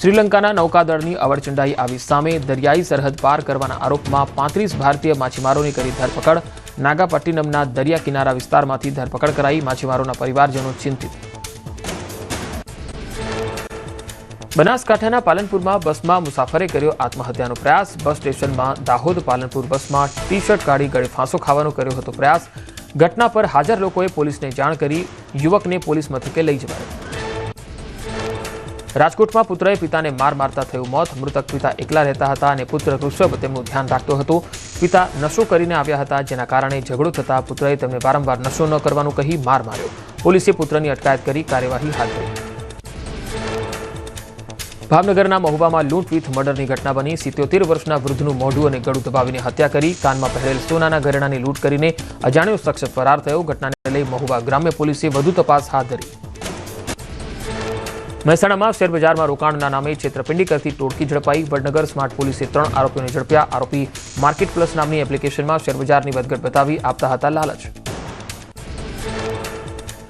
શ્રીલંકાના નૌકાદળની અવળચંડાઈ આવી સામે દરિયાઈ સરહદ પાર કરવાના આરોપમાં 35 ભારતીય માછીમારોની કરી ધરપકડ। નાગાપટ્ટિનમના દરિયા કિનારા વિસ્તારમાંથી ધરપકડ કરાઈ। માછીમારોના પરિવારજનો ચિંતિત। બનાસકાંઠાના પાલનપુરમાં બસમાં મુસાફરે કર્યો આત્મહત્યાનો પ્રયાસ। બસ સ્ટેશનમાં દાહોદ પાલનપુર બસમાં ટી-શર્ટ કાઢી ગળે ફાંસો ખાવાનો કર્યો હતો પ્રયાસ। ઘટના પર હાજર લોકોએ પોલીસને જાણ કરી। યુવકને પોલીસ મથકે લઈ જવાયો। રાજકોટમાં પુત્રએ પિતાને માર મારતા થયું મોત। મૃતક પિતા એકલા રહેતા હતા અને પુત્ર ઋષભ તેમનું ધ્યાન રાખતો હતો। પિતા નશો કરીને આવ્યા હતા, જેના કારણે ઝઘડો થતા પુત્રએ તેમને વારંવાર નશો ન કરવાનું કહી માર માર્યો। પોલીસે પુત્રની અટકાયત કરી કાર્યવાહી હાથ ધરી। ભાવનગરના મહુવામાં લૂંટ વિથ મર્ડરની ઘટના બની। 77 વર્ષના વૃદ્ધનું મોઢું અને ગળું દબાવીને હત્યા કરી। કાનમાં પહેરેલ સોનાના ઘરેણાની લૂંટ કરીને અજાણ્યો શખ્સ ફરાર થયો। ઘટનાને લઈ મહુવા ગ્રામ્ય પોલીસે વધુ તપાસ હાથ ધરી। મહેસાણામાં શેરબજારમાં રોકાણના નામે છેતરપિંડી કરતી ટોળકી ઝડપાઈ। વડનગર સ્માર્ટ પોલીસે 3 આરોપીઓને ઝડપ્યા। આરોપી માર્કેટ પ્લસ નામની એપ્લિકેશનમાં શેરબજારની વધઘટ બતાવી આપતા હતા લાલચ।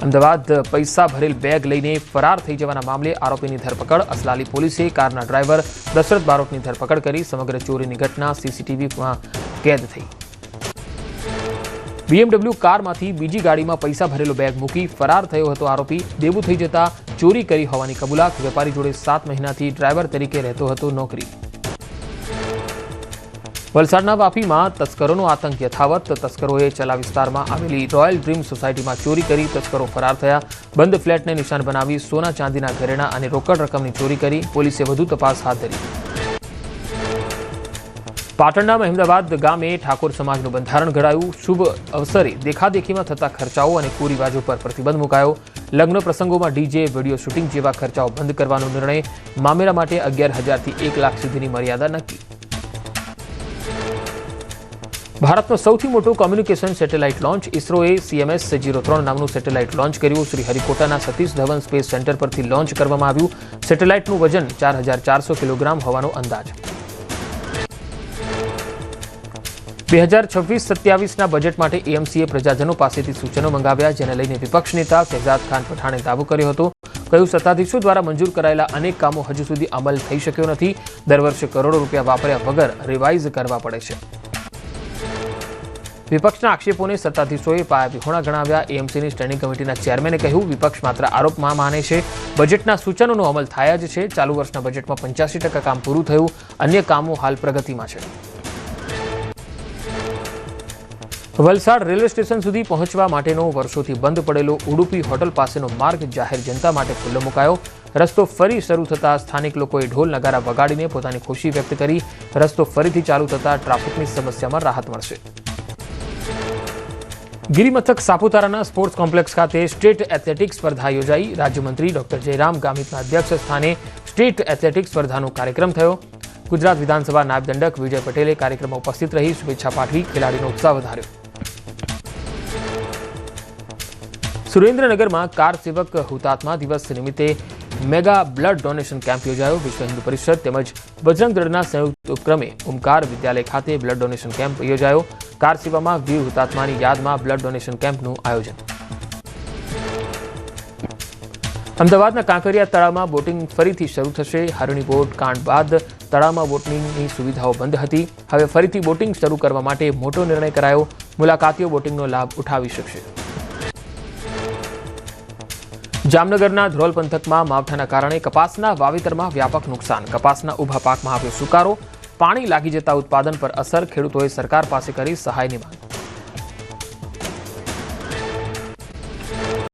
અમદાવાદ પૈસા ભરેલ બેગ લઈને ફરાર થઈ જવાના મામલે આરોપીની ધરપકડ। અસલાલી પોલીસે કારના ડ્રાઈવર દશરથ બારોટની ધરપકડ કરી। સમગ્ર ચોરીની ઘટના સીસીટીવીમાં કેદ થઈ। BMW કારમાંથી બીજી ગાડીમાં પૈસા ભરેલો બેગ મૂકી ફરાર થયો હતો આરોપી। દેવું થઈ જતા ચોરી કરી હોવાની કબૂલાત। વેપારી જોડે 7 મહિનાથી ડ્રાઈવર તરીકે રહેતો હતો નોકરી। વલસાડના વાપીમાં તસ્કરોનો આતંક યથાવત। તસ્કરોએ ચલા વિસ્તારમાં આવેલી રોયલ ડ્રીમ સોસાયટીમાં ચોરી કરી તસ્કરો ફરાર થયા। બંધ ફ્લેટને નિશાન બનાવી સોના ચાંદીના ઘરેણાં અને રોકડ રકમની ચોરી કરી। પોલીસે વધુ તપાસ હાથ ધરી। પાટણના મહેમદાબાદ ગામે ઠાકોર સમાજનું બંધારણ ઘડાયું। શુભ અવસરે દેખાદેખીમાં થતા ખર્ચાઓ અને કુરિવાજો પર પ્રતિબંધ મુકાયો। લગ્ન પ્રસંગોમાં ડીજે, વિડીયો શૂટિંગ જેવા ખર્ચાઓ બંધ કરવાનો નિર્ણય। મામેરા માટે 11,000 થી 1 લાખ સુધીની મર્યાદા નક્કી। ભારતનો સૌથી મોટો કોમ્યુનિકેશન સેટેલાઇટ લોન્ચ। ઇસરોએ CMS-03 નામનું સેટેલાઇટ લોન્ચ કર્યું। શ્રીહરિકોટાના સતીશ ધવન સ્પેસ સેન્ટર પરથી લોન્ચ કરવામાં આવ્યું। સેટેલાઇટનું વજન 4,400 કિલોગ્રામ હોવાનો અંદાજ। 2026-27ના બજેટ માટે AMCએ પ્રજાજનો પાસેથી સૂચનો મંગાવ્યા, જેને લઈને વિપક્ષ નેતા શહેજાદ ખાન પઠાણે દાવો કર્યો હતો। કહ્યું, સત્તાધીશો દ્વારા મંજૂર કરાયેલા અનેક કામો હજુ સુધી અમલ થઈ શક્યો નથી। દર વર્ષે કરોડો રૂપિયા વાપર્યા વગર રિવાઇઝ કરવા પડે છે। વિપક્ષના આક્ષેપોને સત્તાધીશોએ પાયાવિહોણા ગણાવ્યા। AMCની સ્ટેન્ડિંગ કમિટીના ચેરમેને કહ્યું, વિપક્ષ માત્ર આરોપમાં માને છે, બજેટના સૂચનોનો અમલ થયા જ છે। ચાલુ વર્ષના બજેટમાં 85% કામ પૂરું થયું, અન્ય કામો હાલ પ્રગતિમાં છે। વલસાડ રેલવે સ્ટેશન સુધી પહોંચવા માટેનો વર્ષોથી બંધ પડેલો ઉડુપી હોટલ પાસેનો માર્ગ જાહેર જનતા માટે ખુલ્લો મુકાયો। રસ્તો ફરી શરૂ થતાં સ્થાનિક લોકોએ ઢોલ નગારા વગાડીને પોતાની ખુશી વ્યક્ત કરી। રસ્તો ફરીથી ચાલુ થતાં ટ્રાફિકની સમસ્યામાં રાહત મળશે। ગિરિમથક સાપુતારાના સ્પોર્ટ્સ કોમ્પ્લેક્સ ખાતે સ્ટેટ એથ્લેટિક્સ સ્પર્ધા યોજાઈ। રાજ્યમંત્રી ડોક્ટર જયરામ ગામિતના અધ્યક્ષ સ્થાને સ્ટેટ એથ્લેટિક્સ સ્પર્ધાનો કાર્યક્રમ થયો। ગુજરાત વિધાનસભા નાયબ દંડક વિજય પટેલે કાર્યક્રમમાં ઉપસ્થિત રહી શુભેચ્છા પાઠવી ખેલાડીનો ઉત્સાહ વધાર્યો। સુરેન્દ્રનગરમાં કાર સેવક હુતાત્મા દિવસ નિમિત્તે મેગા બ્લડ ડોનેશન કેમ્પ યોજાયો। વિશ્વ હિન્દુ પરિષદ તેમજ બજરંગ દળના સંયુક્ત ઉપક્રમે ઓમકાર વિદ્યાલય ખાતે બ્લડ ડોનેશન કેમ્પ યોજાયો। કાર સેવામાં વીર હુતાત્માની યાદમાં બ્લડ ડોનેશન કેમ્પનું આયોજન। અમદાવાદના કાંકરિયા તળાવમાં બોટિંગ ફરીથી શરૂ થશે। હરણી બોટ કાંડ બાદ તળાવમાં બોટિંગની સુવિધાઓ બંધ હતી। હવે ફરીથી બોટિંગ શરૂ કરવા માટે મોટો નિર્ણય કરાયો। મુલાકાતીઓ બોટિંગનો લાભ ઉઠાવી શકશે। જામનગરના ધ્રોલ પંથકમાં માવઠાના કારણે કપાસના વાવેતરમાં વ્યાપક નુકસાન। કપાસના ઊભા પાકમાં આવ્યો સુકારો। પાણી લાગી જતા ઉત્પાદન પર અસર। ખેડૂતોએ સરકાર પાસે કરી સહાયની માંગ।